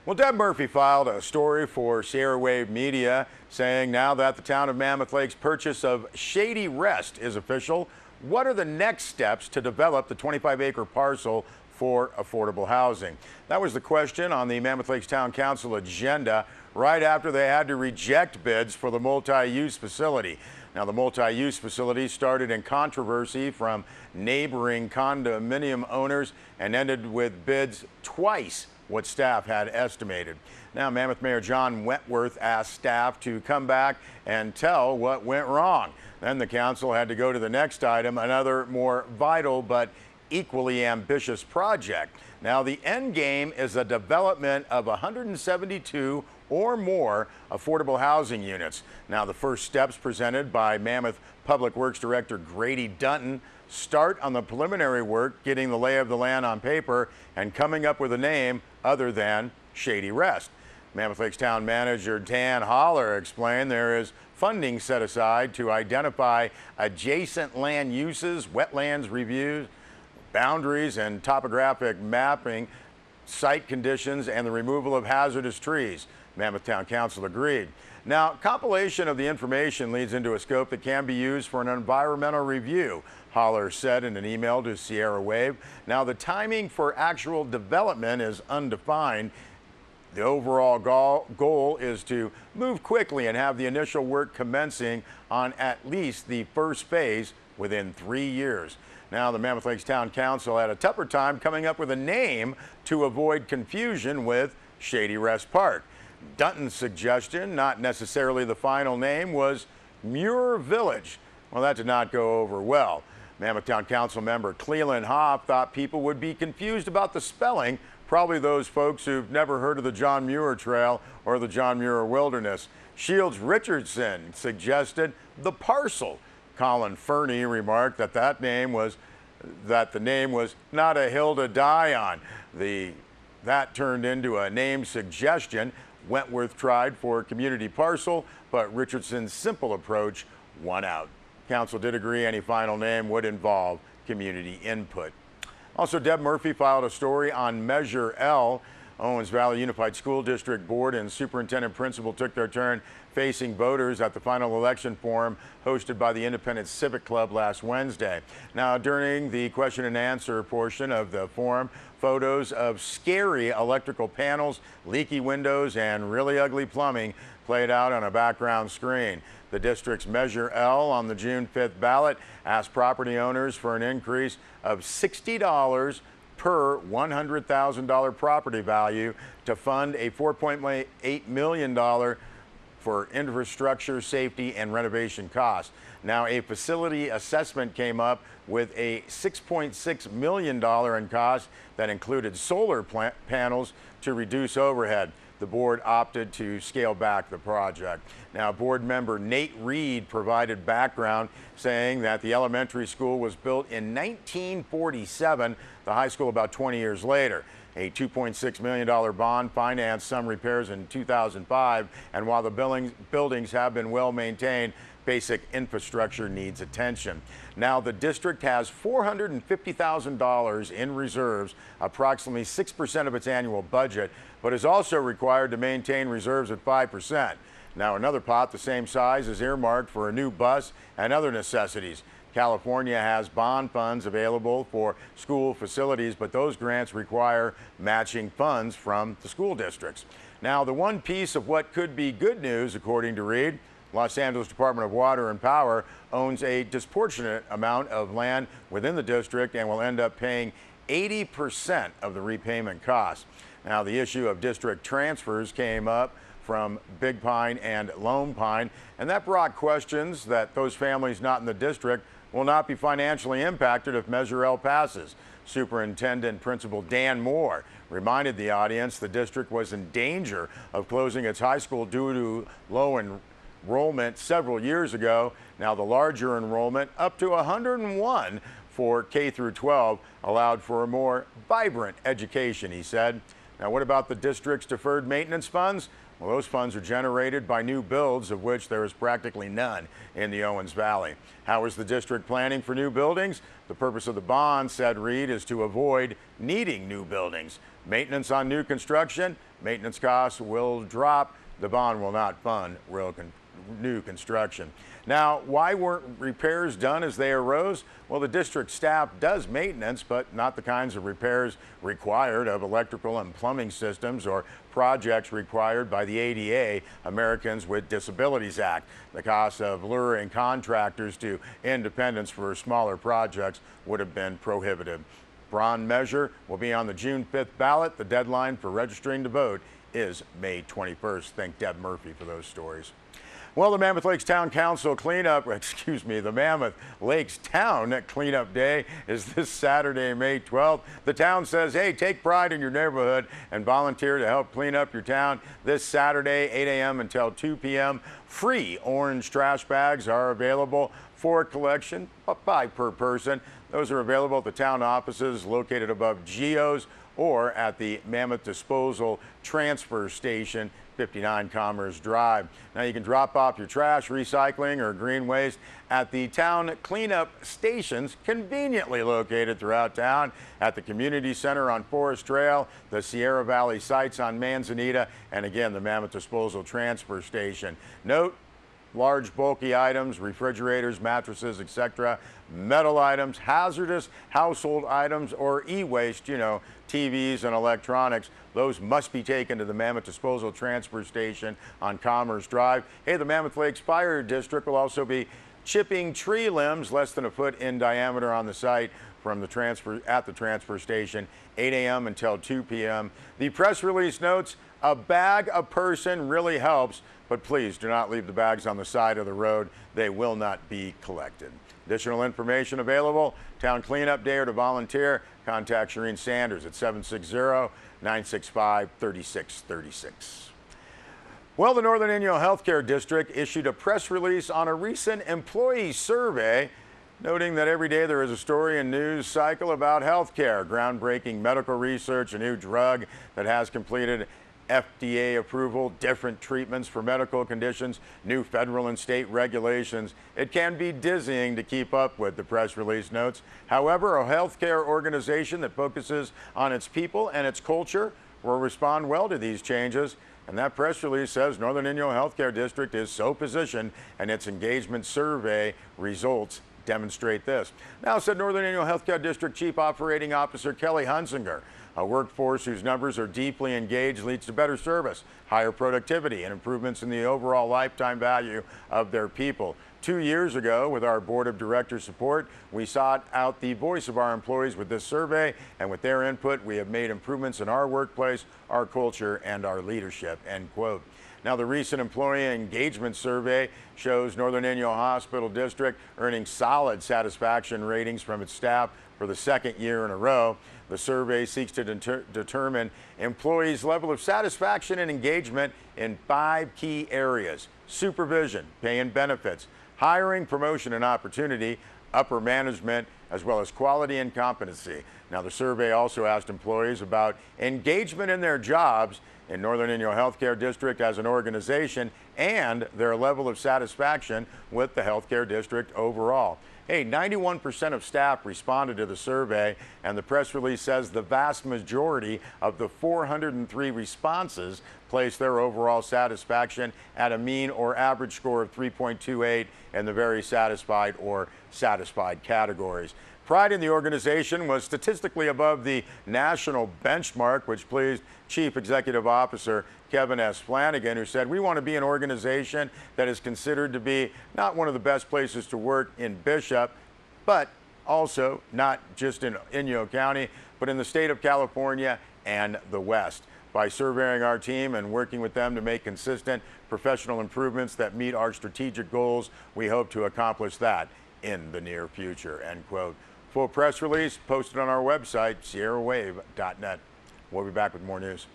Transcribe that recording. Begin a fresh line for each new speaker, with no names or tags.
Well, Deb Murphy filed a story for Sierra Wave Media saying now that the town of Mammoth Lake's purchase of Shady Rest is official, what are the next steps to develop the 25-acre parcel for affordable housing? That was the question on the Mammoth Lakes Town Council agenda right after they had to reject bids for the multi-use facility. Now, the multi-use facility started in controversy from neighboring condominium owners and ended with bids twice what staff had estimated. Now, Mammoth Mayor John Wentworth asked staff to come back and tell what went wrong. Then the council had to go to the next item, another more vital but equally ambitious project. Now, the end game is a development of 172 or more affordable housing units. Now, the first steps presented by Mammoth Public Works Director Grady Dutton start on the preliminary work, getting the lay of the land on paper and coming up with a name other than Shady Rest. Mammoth Lakes Town Manager Dan Holler explained there is funding set aside to identify adjacent land uses, wetlands reviews, boundaries and topographic mapping, site conditions, and the removal of hazardous trees. Mammoth Town Council agreed. Now, compilation of the information leads into a scope that can be used for an environmental review, Holler said in an email to Sierra Wave. Now, the timing for actual development is undefined. The overall goal is to move quickly and have the initial work commencing on at least the first phase within 3 years. Now, the Mammoth Lakes Town Council had a tougher time coming up with a name to avoid confusion with Shady Rest Park. Dutton's suggestion, not necessarily the final name, was Muir Village. Well, that did not go over well. Mammoth Town Council member Cleland Hoff thought people would be confused about the spelling, probably those folks who've never heard of the John Muir Trail or the John Muir Wilderness. Shields Richardson suggested the parcel. Colin Fernie remarked that the name was not a hill to die on. That turned into a name suggestion. Wentworth tried for community parcel, but Richardson's simple approach won out. Council did agree any final name would involve community input. Also, Deb Murphy filed a story on Measure L. Owens Valley Unified School District Board and Superintendent Principal took their turn facing voters at the final election forum hosted by the Independent Civic Club last Wednesday. Now, during the question and answer portion of the forum, photos of scary electrical panels, leaky windows, and really ugly plumbing played out on a background screen. The district's Measure L on the June 5th ballot asked property owners for an increase of $60 per $100,000 property value to fund a $4.8 million for infrastructure, safety, and renovation costs. Now, a facility assessment came up with a $6.6 million in costs that included solar panels to reduce overhead. The board opted to scale back the project. Now, board member Nate Reed provided background saying that the elementary school was built in 1947, the high school about 20 years later. A $2.6 million bond financed some repairs in 2005, and while the buildings have been well maintained, basic infrastructure needs attention. Now, the district has $450,000 in reserves, approximately 6% of its annual budget, but is also required to maintain reserves at 5%. Now, another pot the same size is earmarked for a new bus and other necessities. California has bond funds available for school facilities, but those grants require matching funds from the school districts. Now, the one piece of what could be good news, according to Reed, Los Angeles Department of Water and Power owns a disproportionate amount of land within the district and will end up paying 80% of the repayment costs. Now, the issue of district transfers came up from Big Pine and Lone Pine, and that brought questions that those families not in the district will not be financially impacted if Measure L passes. Superintendent Principal Dan Moore reminded the audience the district was in danger of closing its high school due to low enrollment several years ago. Now, the larger enrollment, up to 101 for K through 12, allowed for a more vibrant education, he said. Now, what about the district's deferred maintenance funds? Well, those funds are generated by new builds, of which there is practically none in the Owens Valley. How is the district planning for new buildings? The purpose of the bond, said Reed, is to avoid needing new buildings. Maintenance on new construction, maintenance costs will drop. The bond will not fund new construction. Now, why weren't repairs done as they arose? Well, the district staff does maintenance, but not the kinds of repairs required of electrical and plumbing systems or projects required by the ADA, Americans with Disabilities Act. The cost of luring contractors to independence for smaller projects would have been prohibitive. Bond measure will be on the June 5th ballot. The deadline for registering to vote is May 21st. Thank Deb Murphy for those stories. Well, the Mammoth Lakes Town Council cleanup, the Mammoth Lakes Town Cleanup Day is this Saturday, May 12th. The town says, hey, take pride in your neighborhood and volunteer to help clean up your town this Saturday, 8 a.m. until 2 p.m. Free orange trash bags are available for collection, 5 per person. Those are available at the town offices located above Geo's or at the Mammoth Disposal Transfer Station, 59 Commerce Drive. Now you can drop off your trash, recycling, or green waste at the town cleanup stations conveniently located throughout town, at the community center on Forest Trail, the Sierra Valley sites on Manzanita, and again the Mammoth Disposal Transfer Station. Note, large bulky items, refrigerators, mattresses, etc., metal items, hazardous household items, or e-waste, TVs and electronics, those must be taken to the Mammoth Disposal Transfer Station on Commerce Drive. Hey, the Mammoth Lakes Fire District will also be chipping tree limbs less than a foot in diameter on the site from the transfer station, 8 a.m. until 2 p.m. The press release notes, a bag a person really helps, but please do not leave the bags on the side of the road. They will not be collected. Additional information available, Town Cleanup Day, or to volunteer, contact Shireen Sanders at 760-965-3636. Well, the Northern Inyo Healthcare District issued a press release on a recent employee survey, noting that every day there is a story and news cycle about healthcare, groundbreaking medical research, a new drug that has completed FDA approval, different treatments for medical conditions, new federal and state regulations. It can be dizzying to keep up with, the press release notes. However, a healthcare organization that focuses on its people and its culture will respond well to these changes. And that press release says Northern Inyo Healthcare District is so positioned, and its engagement survey results demonstrate this. Now, said Northern Inyo Healthcare District Chief Operating Officer Kelly Hunsinger, a workforce whose numbers are deeply engaged leads to better service, higher productivity, and improvements in the overall lifetime value of their people. 2 years ago, with our board of directors' support, we sought out the voice of our employees with this survey, and with their input, we have made improvements in our workplace, our culture, and our leadership, end quote. Now, the recent employee engagement survey shows Northern Inyo Hospital District earning solid satisfaction ratings from its staff for the second year in a row. The survey seeks to determine employees' level of satisfaction and engagement in 5 key areas: supervision, pay and benefits, hiring, promotion and opportunity, upper management, as well as quality and competency. Now, the survey also asked employees about engagement in their jobs in Northern Inyo Healthcare District as an organization and their level of satisfaction with the healthcare district overall. Hey, 91% of staff responded to the survey, and the press release says the vast majority of the 403 responses placed their overall satisfaction at a mean or average score of 3.28 in the very satisfied or satisfied categories. Pride in the organization was statistically above the national benchmark, which pleased Chief Executive Officer Kevin S. Flanagan, who said, we want to be an organization that is considered to be not one of the best places to work in Bishop, but also not just in Inyo County, but in the state of California and the West. By surveying our team and working with them to make consistent professional improvements that meet our strategic goals, we hope to accomplish that in the near future, end quote. Full press release posted on our website, sierrawave.net. We'll be back with more news.